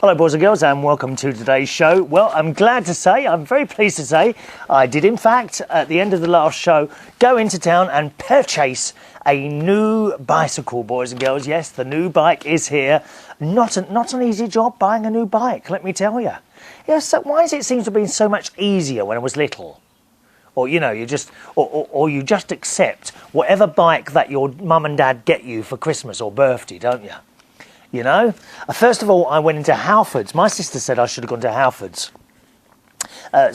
Hello boys and girls and welcome to today's show. Well, I'm very pleased to say, I did in fact, at the end of the last show, go into town and purchase a new bicycle, boys and girls. Yes, the new bike is here. Not an easy job buying a new bike, let me tell you. Yes, so why does it seem to be so much easier when I was little? Or, you know, you just accept whatever bike that your mum and dad get you for Christmas or birthday, don't you? You know? First of all, I went into Halfords. My sister said I should have gone to Halfords.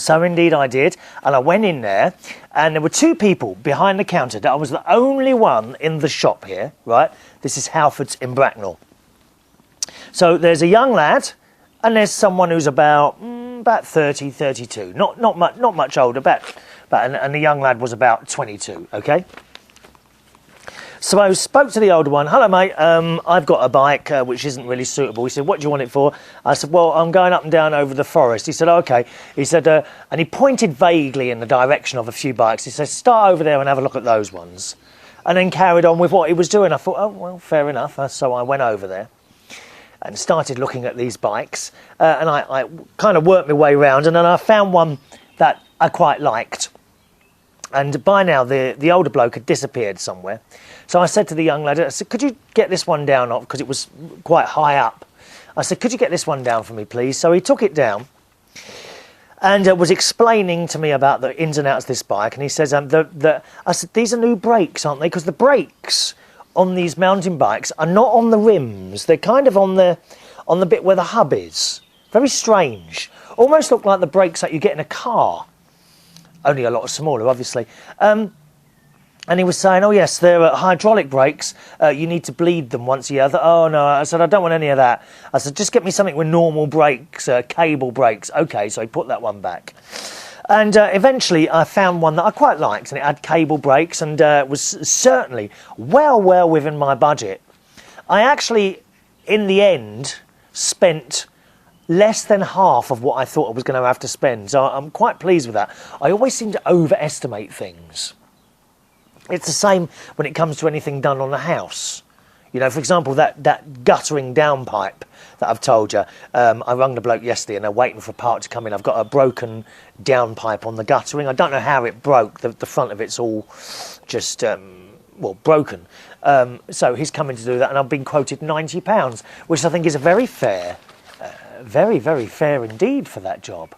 So indeed I did. And I went in there, and there were two people behind the counter. I was the only one in the shop here, right? This is Halfords in Bracknell. So there's a young lad, and there's someone who's about 30, 32. Not much older, and the young lad was about 22, okay? So I spoke to the older one. Hello, mate. I've got a bike which isn't really suitable. He said, what do you want it for? I said, well, I'm going up and down over the forest. He said, OK. He said, and he pointed vaguely in the direction of a few bikes. He said, start over there and have a look at those ones. And then carried on with what he was doing. I thought, oh, well, fair enough. So I went over there and started looking at these bikes. And I kind of worked my way around. And then I found one that I quite liked. And by now, the older bloke had disappeared somewhere. So I said to the young lad, I said, could you get this one down? Because it was quite high up. I said, could you get this one down for me, please? So he took it down and was explaining to me about the ins and outs of this bike. And he says, I said, these are new brakes, aren't they? Because the brakes on these mountain bikes are not on the rims. They're kind of on the bit where the hub is. Very strange. Almost look like the brakes that you get in a car. Only a lot smaller, obviously. And he was saying, oh, yes, they're hydraulic brakes. You need to bleed them once a year. Oh, no. I said, I don't want any of that. I said, just get me something with normal brakes, cable brakes. OK, so he put that one back. And eventually I found one that I quite liked, and it had cable brakes and was certainly well within my budget. I actually, in the end, spent less than half of what I thought I was going to have to spend. So I'm quite pleased with that. I always seem to overestimate things. It's the same when it comes to anything done on a house. You know, for example, that guttering downpipe that I've told you. I rung the bloke yesterday and they're waiting for a part to come in. I've got a broken downpipe on the guttering. I don't know how it broke. The front of it's all just, broken. So he's coming to do that, and I've been quoted £90, which I think is a very fair... very fair indeed for that job.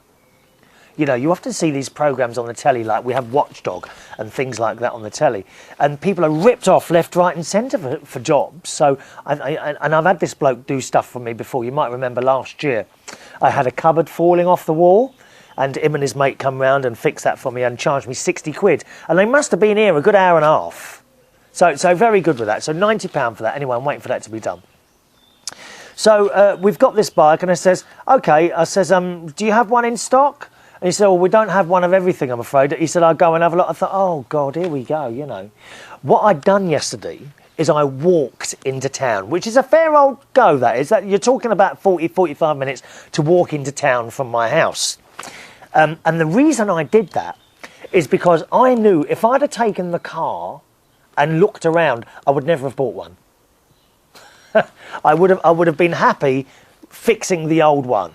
You know, you often see these programmes on the telly, like we have Watchdog and things like that on the telly, and people are ripped off left, right and centre for jobs. So, I've had this bloke do stuff for me before. You might remember last year, I had a cupboard falling off the wall, and him and his mate come round and fixed that for me and charged me 60 quid. And they must have been here a good hour and a half. So very good with that. So £90 for that. Anyway, I'm waiting for that to be done. So we've got this bike, and I says, OK, I says, do you have one in stock? And he said, well, we don't have one of everything, I'm afraid. He said, I'll go and have a look. I thought, oh, God, here we go, you know. What I'd done yesterday is I walked into town, which is a fair old go, that is. You're talking about 40, 45 minutes to walk into town from my house. And the reason I did that is because I knew if I'd have taken the car and looked around, I would never have bought one. I would have been happy fixing the old one,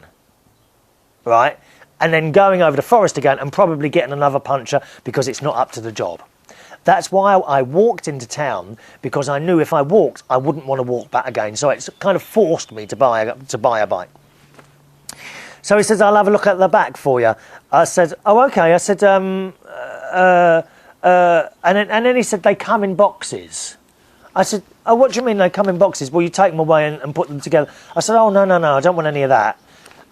right? And then going over the forest again and probably getting another puncture because it's not up to the job. That's why I walked into town, because I knew if I walked, I wouldn't want to walk back again. So it's kind of forced me to buy a bike. So he says, I'll have a look at the back for you. I said, oh, OK. I said, and then he said, they come in boxes. I said, oh, what do you mean they come in boxes? Well, you take them away and put them together. I said, oh, no, I don't want any of that.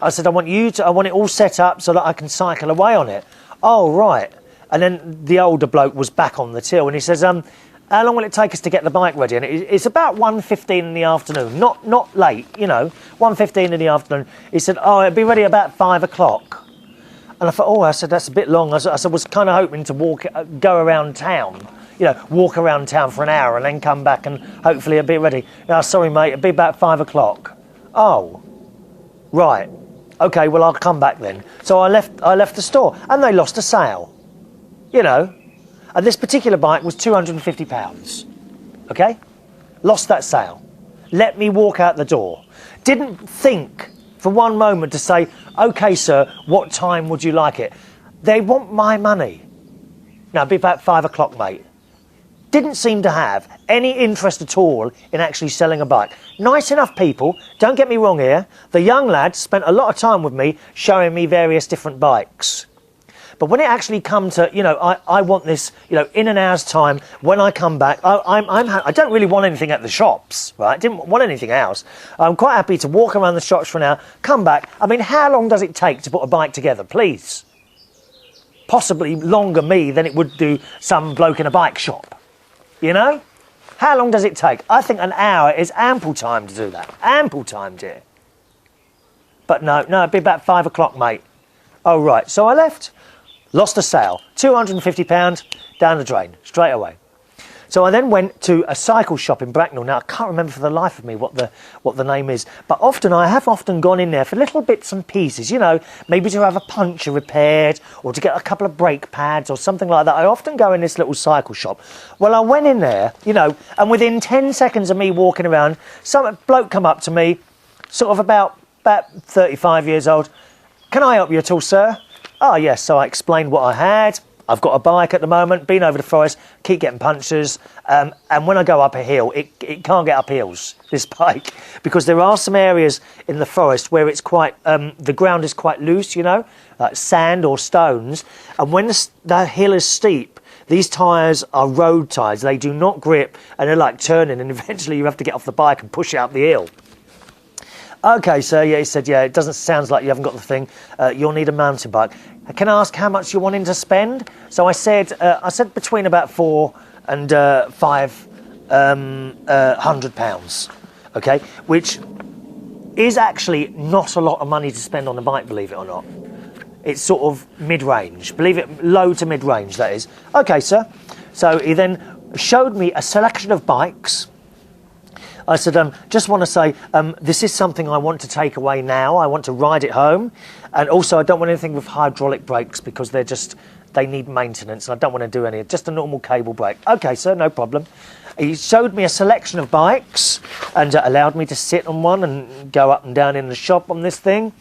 I said, I want it all set up so that I can cycle away on it. Oh, right. And then the older bloke was back on the till, and he says, how long will it take us to get the bike ready? And it's about 1:15 in the afternoon, not late, you know, 1:15 in the afternoon. He said, oh, it'll be ready about 5 o'clock. And I thought, oh, I said, that's a bit long. I was kind of hoping to go around town. You know, walk around town for an hour and then come back and hopefully it'll be ready. No, sorry, mate, it'll be about 5 o'clock. Oh, right. OK, well, I'll come back then. So I left the store, and they lost a sale. You know, and this particular bike was £250. OK? Lost that sale. Let me walk out the door. Didn't think for one moment to say, OK, sir, what time would you like it? They want my money. Now, it'd be about 5 o'clock, mate. Didn't seem to have any interest at all in actually selling a bike. Nice enough people, don't get me wrong here. The young lad spent a lot of time with me showing me various different bikes. But when it actually come to, you know, I want this, you know, in an hour's time, when I come back, I don't really want anything at the shops, right? Didn't want anything else. I'm quite happy to walk around the shops for an hour, come back. I mean, how long does it take to put a bike together, please? Possibly longer me than it would do some bloke in a bike shop. You know? How long does it take? I think an hour is ample time to do that. Ample time, dear. But no, it'd be about 5 o'clock, mate. Oh, right. So I left. Lost a sale. £250 down the drain, straight away. So I then went to a cycle shop in Bracknell. Now, I can't remember for the life of me what the name is. But I have often gone in there for little bits and pieces, you know, maybe to have a puncture repaired or to get a couple of brake pads or something like that. I often go in this little cycle shop. Well, I went in there, you know, and within 10 seconds of me walking around, some bloke come up to me, sort of about 35 years old. Can I help you at all, sir? Oh, yes. So I explained what I had. I've got a bike at the moment, been over the forest, keep getting punctures, and when I go up a hill, it can't get up hills, this bike, because there are some areas in the forest where it's quite, the ground is quite loose, you know, like sand or stones, and when the hill is steep, these tyres are road tyres, they do not grip, and they're like turning, and eventually you have to get off the bike and push it up the hill. OK, sir, yeah, he said, yeah, it doesn't sound like you haven't got the thing. You'll need a mountain bike. Can I ask how much you're wanting to spend? So I said between about £400 and £500, OK, which is actually not a lot of money to spend on a bike, believe it or not. It's sort of mid-range, believe it, low to mid-range, that is. OK, sir. So he then showed me a selection of bikes. I said, just want to say, this is something I want to take away now. I want to ride it home. And also, I don't want anything with hydraulic brakes because they need maintenance. And I don't want to do any, just a normal cable brake. OK, sir, no problem. He showed me a selection of bikes and allowed me to sit on one and go up and down in the shop on this thing,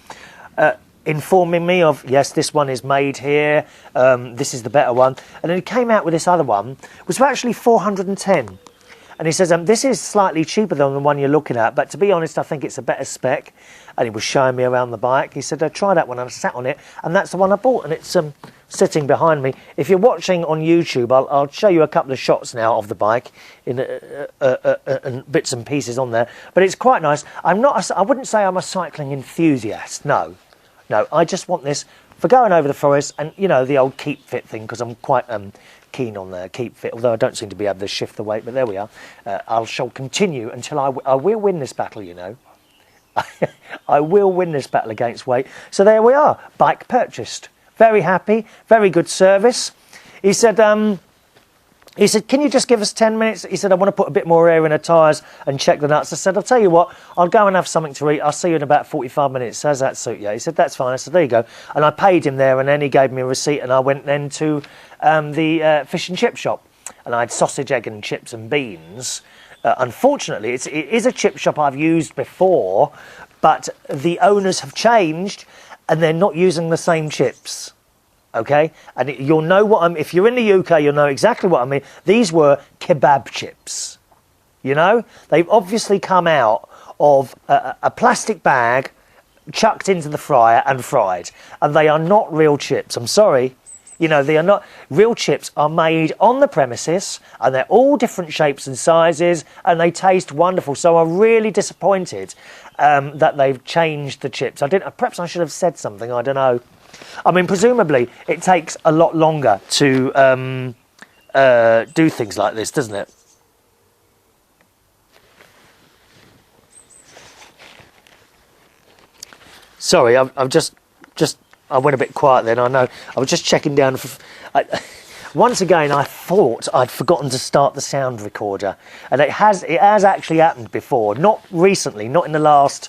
informing me of, yes, this one is made here. This is the better one. And then he came out with this other one, which was actually 410. And he says, this is slightly cheaper than the one you're looking at, but to be honest, I think it's a better spec. And he was showing me around the bike. He said, try that one. And I sat on it, and that's the one I bought. And it's sitting behind me. If you're watching on YouTube, I'll show you a couple of shots now of the bike in bits and pieces on there. But it's quite nice. I wouldn't say I'm a cycling enthusiast. No, I just want this for going over the forest and, you know, the old keep fit thing, because I'm quite keen on the keep fit, although I don't seem to be able to shift the weight, but there we are. Shall continue until I will win this battle, you know. I will win this battle against weight. So there we are, bike purchased. Very happy, very good service. He said, can you just give us 10 minutes? He said, I want to put a bit more air in the tyres and check the nuts. I said, I'll tell you what, I'll go and have something to eat. I'll see you in about 45 minutes. Does that suit you? He said, that's fine. I said, there you go. And I paid him there, and then he gave me a receipt, and I went then to the fish and chip shop. And I had sausage, egg and chips and beans. Unfortunately, it is a chip shop I've used before, but the owners have changed, and they're not using the same chips. OK, and you'll know what if you're in the UK, you'll know exactly what I mean. These were kebab chips, you know. They've obviously come out of a plastic bag, chucked into the fryer and fried, and they are not real chips. I'm sorry, you know, they are not. Real chips are made on the premises, and they're all different shapes and sizes, and they taste wonderful. So I'm really disappointed that they've changed the chips. Perhaps I should have said something. I don't know. I mean, presumably, it takes a lot longer to do things like this, doesn't it? Sorry, I've just I went a bit quiet then, I know. I was just checking down. Once again, I thought I'd forgotten to start the sound recorder, and it has actually happened before. Not recently, not in the last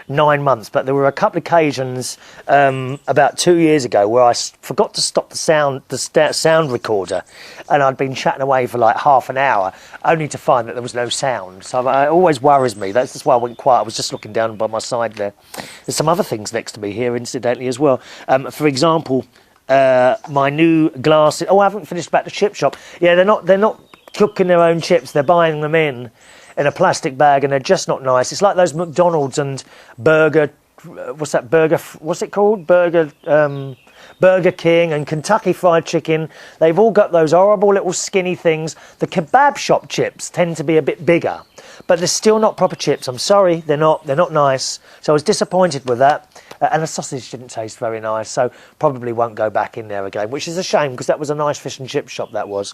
9 months, but there were a couple of occasions about 2 years ago where I forgot to stop the sound recorder, and I'd been chatting away for like half an hour, only to find that there was no sound. So it always worries me. That's why I went quiet. I was just looking down by my side there. There's some other things next to me here, incidentally, as well. For example, my new glasses. Oh, I haven't finished about the chip shop. Yeah, they're not cooking their own chips. They're buying them in a plastic bag, and they're just not nice. It's like those McDonald's and Burger. What's it called? Burger King and Kentucky Fried Chicken. They've all got those horrible little skinny things. The kebab shop chips tend to be a bit bigger, but they're still not proper chips. I'm sorry, they're not nice. So I was disappointed with that. And the sausage didn't taste very nice, so probably won't go back in there again, which is a shame because that was a nice fish and chip shop, that was.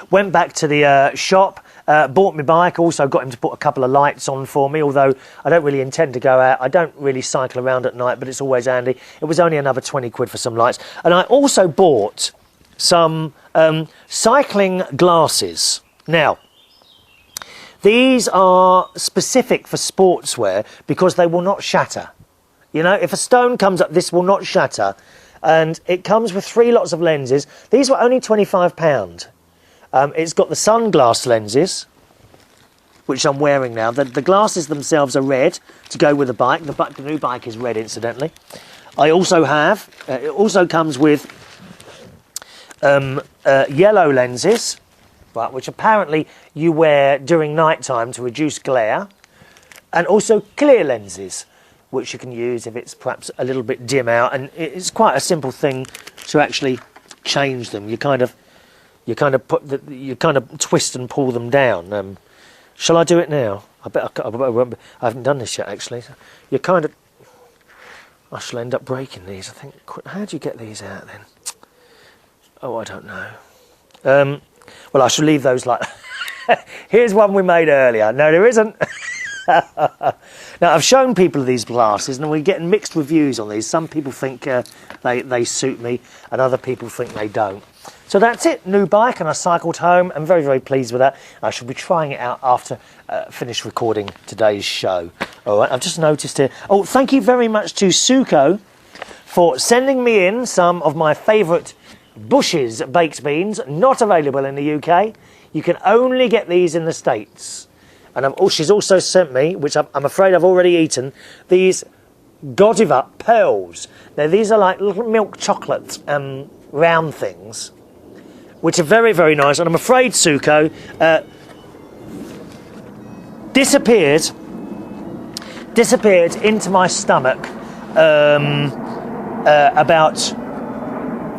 Went back to the shop, bought my bike, also got him to put a couple of lights on for me, although I don't really intend to go out. I don't really cycle around at night, but it's always handy. It was only another 20 quid for some lights. And I also bought some cycling glasses. Now, these are specific for sportswear because they will not shatter. You know, if a stone comes up, this will not shatter. And it comes with 3 lots of lenses. These were only £25. It's got the sunglass lenses, which I'm wearing now. The glasses themselves are red to go with the bike. The new bike is red, incidentally. I also have, it also comes with yellow lenses, right, which apparently you wear during night time to reduce glare, and also clear lenses, which you can use if it's perhaps a little bit dim out. And it's quite a simple thing to actually change them. You kind of twist and pull them down. Shall I do it now? I haven't done this yet, actually. I shall end up breaking these, I think. How do you get these out then? Oh, I don't know. Well, I shall leave those like. Here's one we made earlier. No, there isn't. Now, I've shown people these glasses, and we're getting mixed reviews on these. Some people think they suit me, and other people think they don't. So that's it, new bike, and I cycled home. I'm very, very pleased with that. I shall be trying it out after finish recording today's show. All right, I've just noticed here. Oh, thank you very much to Suko for sending me in some of my favourite Bush's baked beans, not available in the UK. You can only get these in the States. And she's also sent me, which I'm afraid I've already eaten, these Godiva pearls. Now, these are like little milk chocolate round things, which are very, very nice. And I'm afraid, Suko, disappeared into my stomach about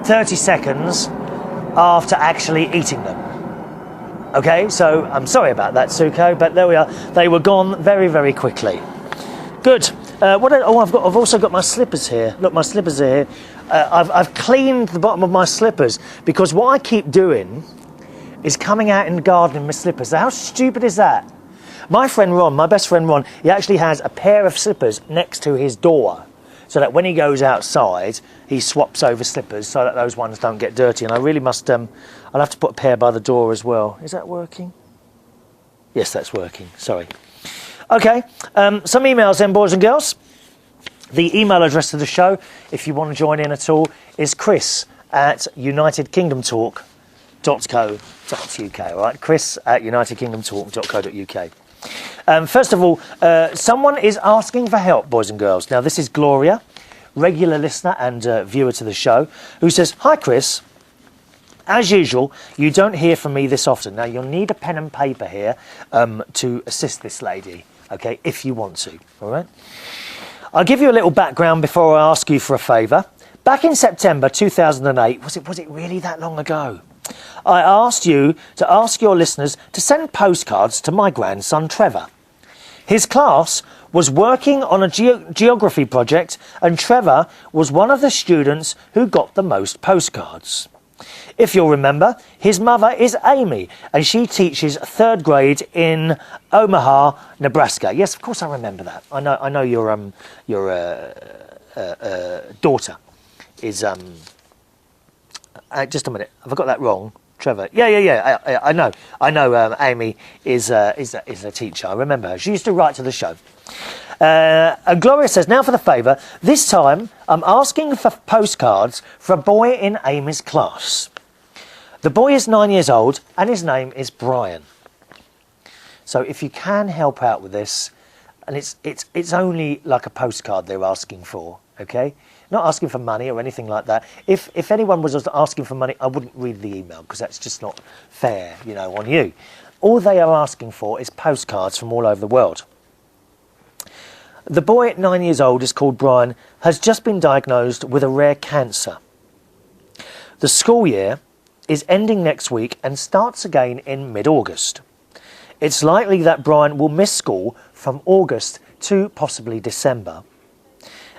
30 seconds after actually eating them. Okay, so I'm sorry about that, Suko, but there we are. They were gone very, very quickly. Good. I've also got my slippers here. Look, my slippers are here. I've cleaned the bottom of my slippers because what I keep doing is coming out in the garden in my slippers. How stupid is that? My friend Ron, my best friend Ron, he actually has a pair of slippers next to his door, so that when he goes outside, he swaps over slippers so that those ones don't get dirty. And I really must, I'll have to put a pair by the door as well. Is that working? Yes, that's working. Sorry. Okay, some emails then, boys and girls. The email address to the show, if you want to join in at all, is chris@unitedkingdomtalk.co.uk. All right, chris@unitedkingdomtalk.co.uk. First of all, someone is asking for help, boys and girls. Now, this is Gloria, regular listener and viewer to the show, who says, "Hi, Chris. As usual, you don't hear from me this often." Now, you'll need a pen and paper here to assist this lady, okay, if you want to, all right? I'll give you a little background before I ask you for a favour. Back in September 2008, was it really that long ago? I asked you to ask your listeners to send postcards to my grandson Trevor. His class was working on a geography project, and Trevor was one of the students who got the most postcards. If you'll remember, his mother is Amy, and she teaches 3rd grade in Omaha, Nebraska. Yes, of course I remember that. I know your daughter is... just a minute, have I got that wrong? Trevor. Yeah. I know. Amy is a teacher. I remember her. She used to write to the show. And Gloria says, now for the favour. This time, I'm asking for postcards for a boy in Amy's class. The boy is 9 years old, and his name is Bryan. So if you can help out with this, and it's only like a postcard they're asking for, okay? Not asking for money or anything like that. If anyone was asking for money, I wouldn't read the email because that's just not fair, you know, on you. All they are asking for is postcards from all over the world. The boy at 9 years old is called Bryan, has just been diagnosed with a rare cancer. The school year is ending next week and starts again in mid-August. It's likely that Bryan will miss school from August to possibly December.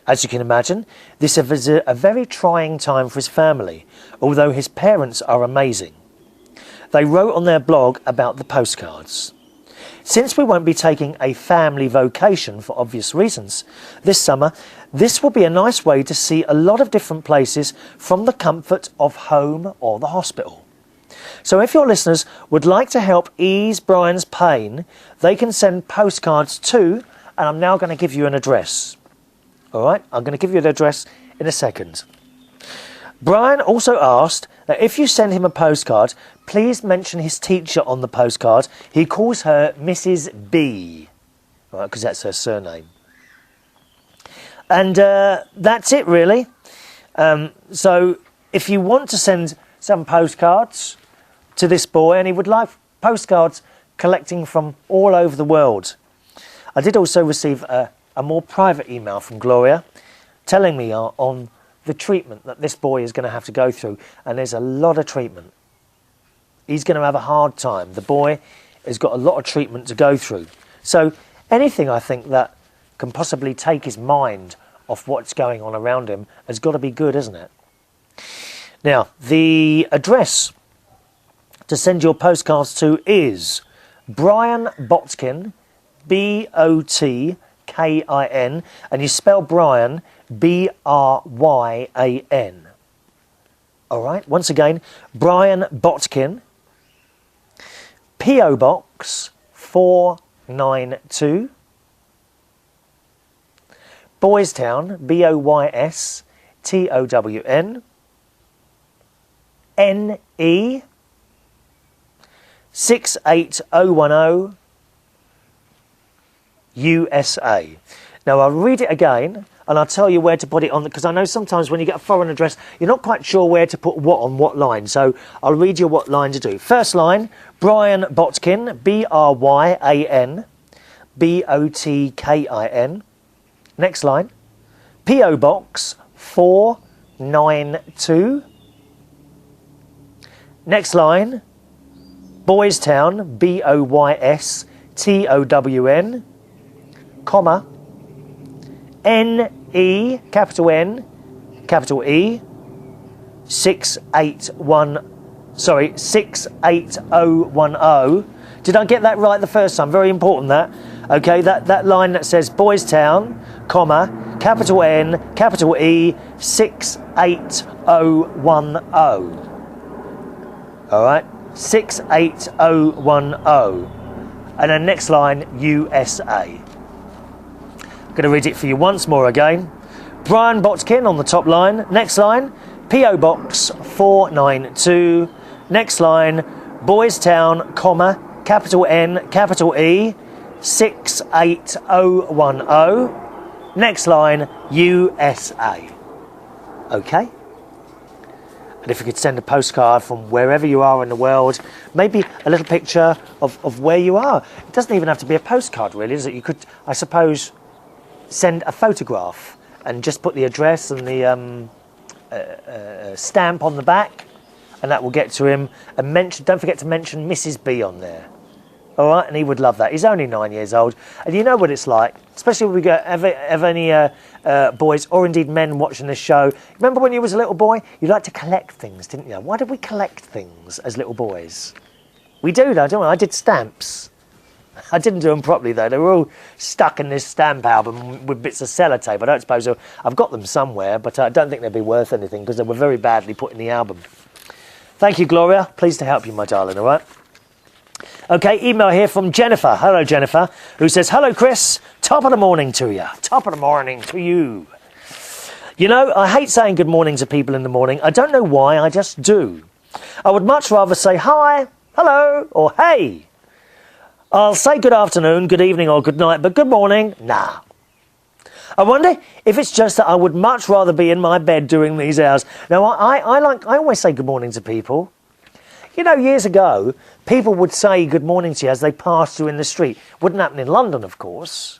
As you can imagine, this is a very trying time for his family, although his parents are amazing. They wrote on their blog about the postcards. Since we won't be taking a family vacation for obvious reasons this summer, this will be a nice way to see a lot of different places from the comfort of home or the hospital. So if your listeners would like to help ease Bryan's pain, they can send postcards to, and I'm now going to give you an address. All right, I'm going to give you the address in a second. Bryan also asked that if you send him a postcard, please mention his teacher on the postcard. He calls her Mrs. B, all right, because that's her surname. And that's it, really. So if you want to send some postcards to this boy, and he would like postcards collecting from all over the world. I did also receive a more private email from Gloria telling me on the treatment that this boy is going to have to go through, and there's a lot of treatment. He's going to have a hard time. The boy has got a lot of treatment to go through. So anything, I think, that can possibly take his mind off what's going on around him has got to be good, isn't it? Now, the address to send your postcards to is Bryan Botkin, Botkin, and you spell Bryan Bryan. All right, once again, Bryan Botkin, P.O. Box 492, Boystown, Boystown, NE 68010, USA. Now I'll read it again and I'll tell you where to put it on, because I know sometimes when you get a foreign address you're not quite sure where to put what on what line, so I'll read you what line to do. First line, Bryan Botkin, Bryan Botkin. Next line, P.O. Box 492. Next line, Boystown, Boystown, comma, NE, capital N, capital E, 68010. Did I get that right the first time? Very important, that. Okay, that line that says Boystown, comma, capital N, capital E, 68010. All right, 68010. And then next line, USA. I'm going to read it for you once more again. Bryan Botkin on the top line. Next line, P.O. Box 492. Next line, Boystown, comma, capital N, capital E, 68010. Next line, USA. Okay? And if you could send a postcard from wherever you are in the world, maybe a little picture of where you are. It doesn't even have to be a postcard, really, does it? You could, I suppose, send a photograph and just put the address and the stamp on the back, and that will get to him. And don't forget to mention Mrs. B on there. All right, and he would love that. He's only 9 years old, and you know what it's like, especially when we get any boys or indeed men watching this show. Remember when you was a little boy, you liked to collect things, didn't you? Why did we collect things as little boys? We do, though, don't we? I did stamps. I didn't do them properly, though. They were all stuck in this stamp album with bits of sellotape. I don't suppose I've got them somewhere, but I don't think they'd be worth anything because they were very badly put in the album. Thank you, Gloria. Pleased to help you, my darling, all right? Okay, email here from Jennifer. Hello, Jennifer, who says, hello, Chris. Top of the morning to you. Top of the morning to you. You know, I hate saying good morning to people in the morning. I don't know why, I just do. I would much rather say hi, hello, or hey. I'll say good afternoon, good evening, or good night, but good morning, nah. I wonder if it's just that I would much rather be in my bed during these hours. Now, I always say good morning to people. You know, years ago, people would say good morning to you as they passed you in the street. Wouldn't happen in London, of course.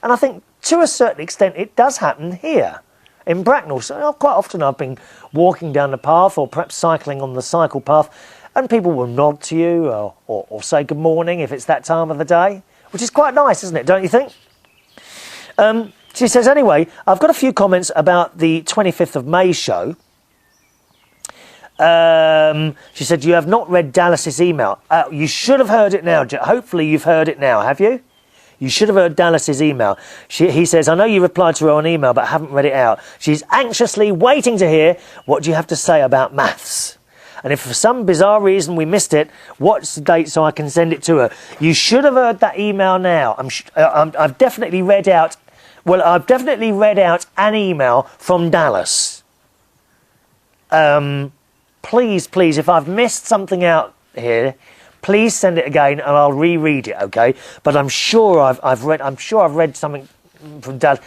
And I think, to a certain extent, it does happen here in Bracknell. So quite often I've been walking down the path or perhaps cycling on the cycle path, and people will nod to you or say good morning if it's that time of the day, which is quite nice, isn't it, don't you think? She says, anyway, I've got a few comments about the 25th of May show. She said, you have not read Dallas's email. You should have heard it now. Hopefully you've heard it now, have you? You should have heard Dallas's email. He says, I know you replied to her on email, but haven't read it out. She's anxiously waiting to hear what you have to say about maths. And if for some bizarre reason we missed it, what's the date so I can send it to her? You should have heard that email now. I've definitely read out... Well, I've definitely read out an email from Dallas. Please, if I've missed something out here, please send it again and I'll reread it, okay? But I'm sure I've read something from Dallas.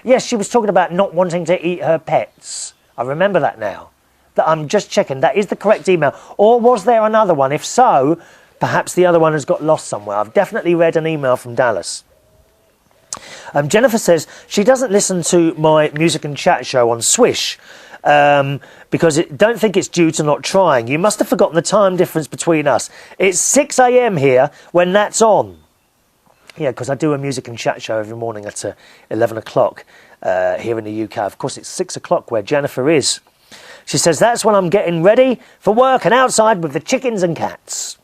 Yes, she was talking about not wanting to eat her pets. I remember that now. I'm just checking. That is the correct email. Or was there another one? If so, perhaps the other one has got lost somewhere. I've definitely read an email from Dallas. Jennifer says she doesn't listen to my music and chat show on Swish because don't think it's due to not trying. You must have forgotten the time difference between us. It's 6 a.m. here when that's on. Yeah, because I do a music and chat show every morning at 11 o'clock here in the UK. Of course, it's 6 o'clock where Jennifer is. She says, that's when I'm getting ready for work and outside with the chickens and cats.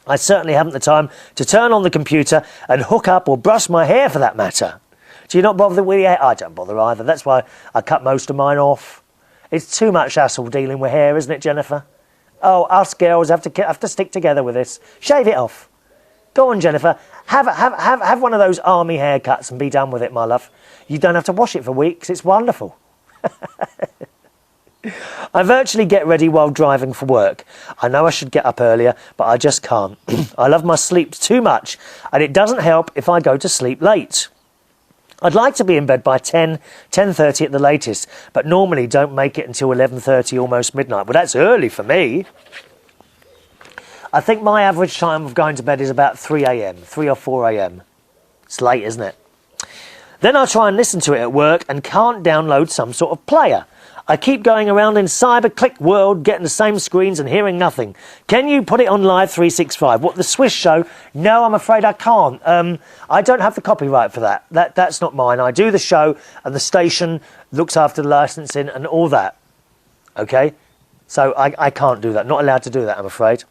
I certainly haven't the time to turn on the computer and hook up or brush my hair for that matter. Do you not bother with your hair? I don't bother either. That's why I cut most of mine off. It's too much hassle dealing with hair, isn't it, Jennifer? Oh, us girls have to stick together with this. Shave it off. Go on, Jennifer. Have one of those army haircuts and be done with it, my love. You don't have to wash it for weeks. It's wonderful. I virtually get ready while driving for work. I know I should get up earlier, but I just can't. I love my sleep too much, and it doesn't help if I go to sleep late. I'd like to be in bed by 10:30 at the latest, but normally don't make it until 11:30, almost midnight. Well, that's early for me. I think my average time of going to bed is about 3 a.m., 3 or 4 a.m. It's late, isn't it? Then I try and listen to it at work and can't download some sort of player. I keep going around in cyber-click world, getting the same screens and hearing nothing. Can you put it on Live 365? What, the Swish show? No, I'm afraid I can't. I don't have the copyright for that. That's not mine. I do the show and the station looks after the licensing and all that. Okay? So I can't do that. Not allowed to do that, I'm afraid.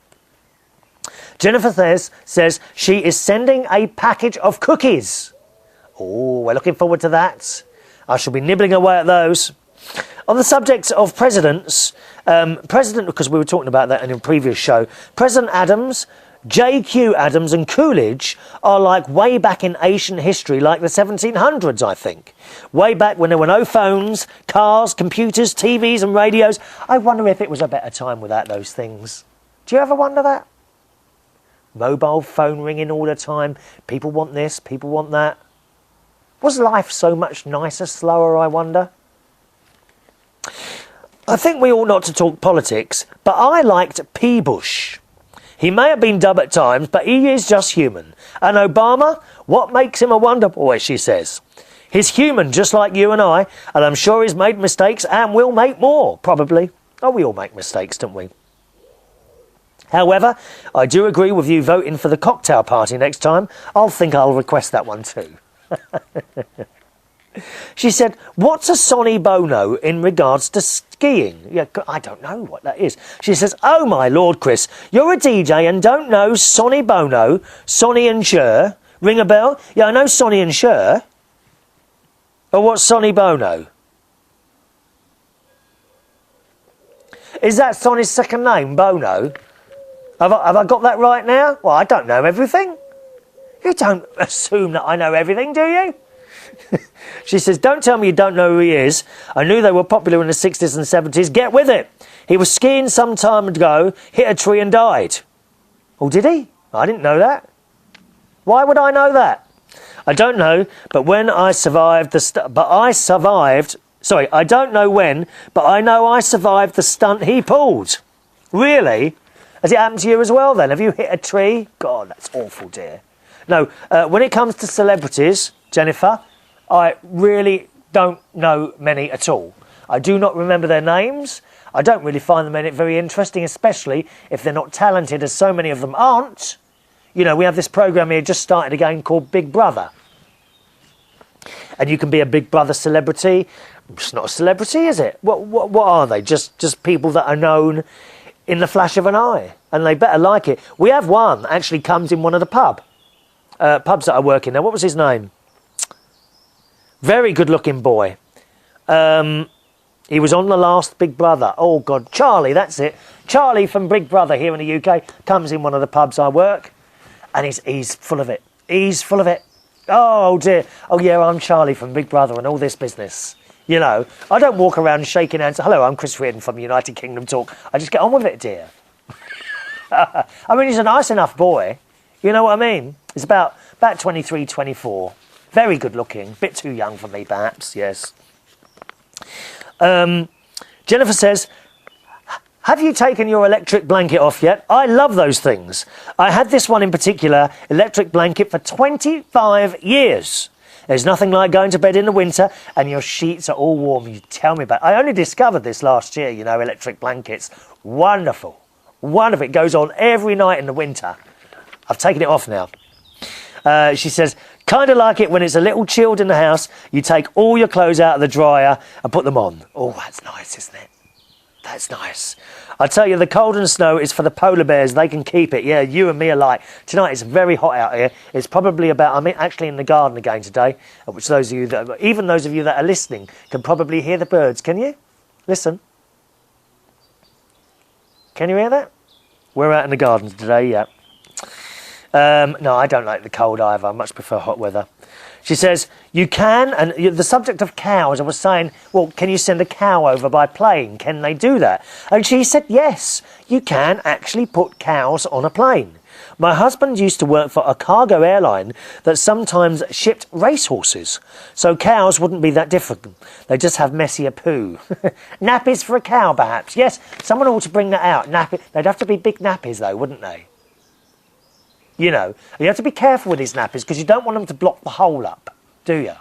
Jennifer says she is sending a package of cookies. Oh, we're looking forward to that. I shall be nibbling away at those. On the subject of presidents, because we were talking about that in a previous show, President Adams, J.Q. Adams and Coolidge are like way back in ancient history, like the 1700s, I think. Way back when there were no phones, cars, computers, TVs and radios. I wonder if it was a better time without those things. Do you ever wonder that? Mobile phone ringing all the time. People want this, people want that. Was life so much nicer, slower, I wonder? I think we ought not to talk politics, but I liked P. Bush. He may have been dumb at times, but he is just human. And Obama, what makes him a wonder boy, she says. He's human, just like you and I, and I'm sure he's made mistakes and will make more, probably. Oh, we all make mistakes, don't we? However, I do agree with you voting for the cocktail party next time. I'll request that one too. She said, what's a Sonny Bono in regards to skiing? Yeah, I don't know what that is. She says, oh my Lord, Chris, you're a DJ and don't know Sonny Bono, Sonny and Cher. Ring a bell? Yeah, I know Sonny and Cher. Or what's Sonny Bono? Is that Sonny's second name, Bono? Have I got that right now? Well, I don't know everything. You don't assume that I know everything, do you? She says, don't tell me you don't know who he is. I knew they were popular in the 60s and 70s. Get with it. He was skiing some time ago, hit a tree and died. Oh, did he? I didn't know that. Why would I know that? I don't know, but when I survived Sorry, I don't know when, but I know I survived the stunt he pulled. Really? Has it happened to you as well then? Have you hit a tree? God, that's awful, dear. No, when it comes to celebrities, Jennifer, I really don't know many at all. I do not remember their names. I don't really find them very interesting, especially if they're not talented, as so many of them aren't. You know, we have this programme here just started again called Big Brother. And you can be a Big Brother celebrity. It's not a celebrity, is it? What are they? Just people that are known in the flash of an eye. And they better like it. We have one actually comes in one of the pubs that I work in now. What was his name? Very good-looking boy. He was on the last Big Brother. Oh, God. Charlie, that's it. Charlie from Big Brother here in the UK comes in one of the pubs I work. And he's full of it. He's full of it. Oh, dear. Oh, yeah, I'm Charlie from Big Brother and all this business. You know, I don't walk around shaking hands. Hello, I'm Chris Reardon from United Kingdom Talk. I just get on with it, dear. I mean, he's a nice enough boy. You know what I mean? He's about 23, 24. Very good looking. Bit too young for me, perhaps, yes. Jennifer says, have you taken your electric blanket off yet? I love those things. I had this one in particular, electric blanket, for 25 years. There's nothing like going to bed in the winter and your sheets are all warm. You tell me about it. I only discovered this last year, you know, electric blankets. Wonderful. Wonderful. It goes on every night in the winter. I've taken it off now. She says, kind of like it when it's a little chilled in the house. You take all your clothes out of the dryer and put them on. Oh, that's nice, isn't it? That's nice. I tell you, the cold and snow is for the polar bears. They can keep it. Yeah, you and me alike. Tonight it's very hot out here. It's probably about, I'm actually in the garden again today, which those of you that, even those of you that are listening, can probably hear the birds. Can you? Listen. Can you hear that? We're out in the garden today, yeah. No, I don't like the cold either. I much prefer hot weather. She says, you can, and the subject of cows, I was saying, well, can you send a cow over by plane? Can they do that? And she said, yes, you can actually put cows on a plane. My husband used to work for a cargo airline that sometimes shipped racehorses, so cows wouldn't be that different. They just have messier poo. Nappies for a cow, perhaps. Yes, someone ought to bring that out. They'd have to be big nappies, though, wouldn't they? You know, you have to be careful with these nappies because you don't want them to block the hole up, do you?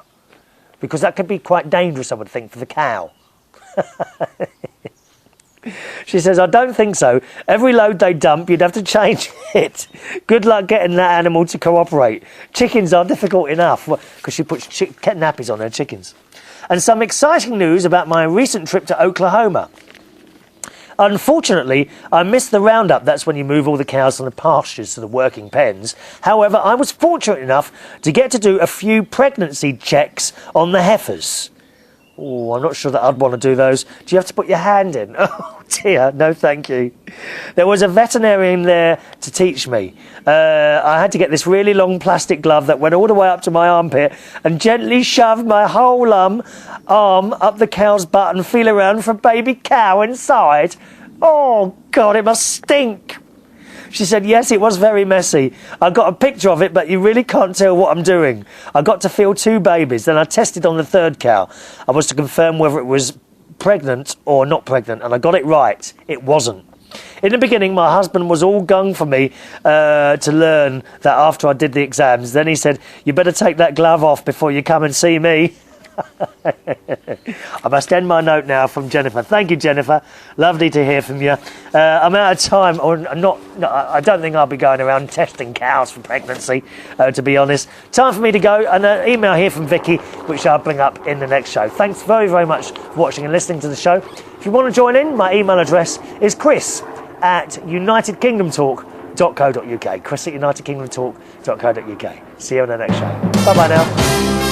Because that could be quite dangerous, I would think, for the cow. She says, I don't think so. Every load they dump, you'd have to change it. Good luck getting that animal to cooperate. Chickens are difficult enough because she puts nappies on her chickens. And some exciting news about my recent trip to Oklahoma. Unfortunately, I missed the roundup. That's when you move all the cows from the pastures to the working pens. However, I was fortunate enough to get to do a few pregnancy checks on the heifers. Oh, I'm not sure that I'd want to do those. Do you have to put your hand in? Oh, dear. No, thank you. There was a veterinarian there to teach me. I had to get this really long plastic glove that went all the way up to my armpit and gently shove my whole arm up the cow's butt and feel around for a baby cow inside. Oh, God, it must stink. She said, yes, it was very messy. I got a picture of it, but you really can't tell what I'm doing. I got to feel 2 babies. Then I tested on the 3rd cow. I was to confirm whether it was pregnant or not pregnant, and I got it right. It wasn't. In the beginning, my husband was all gung for me to learn that after I did the exams. Then he said, you better take that glove off before you come and see me. I must end my note now from Jennifer. Thank you, Jennifer. Lovely to hear from you. I'm out of time, or not. No, I don't think I'll be going around testing cows for pregnancy, to be honest. Time for me to go, and an email here from Vicky, which I'll bring up in the next show. Thanks very, very much for watching and listening to the show. If you want to join in, my email address is chris@unitedkingdomtalk.co.uk. chris@unitedkingdomtalk.co.uk. See you on the next show. Bye-bye now.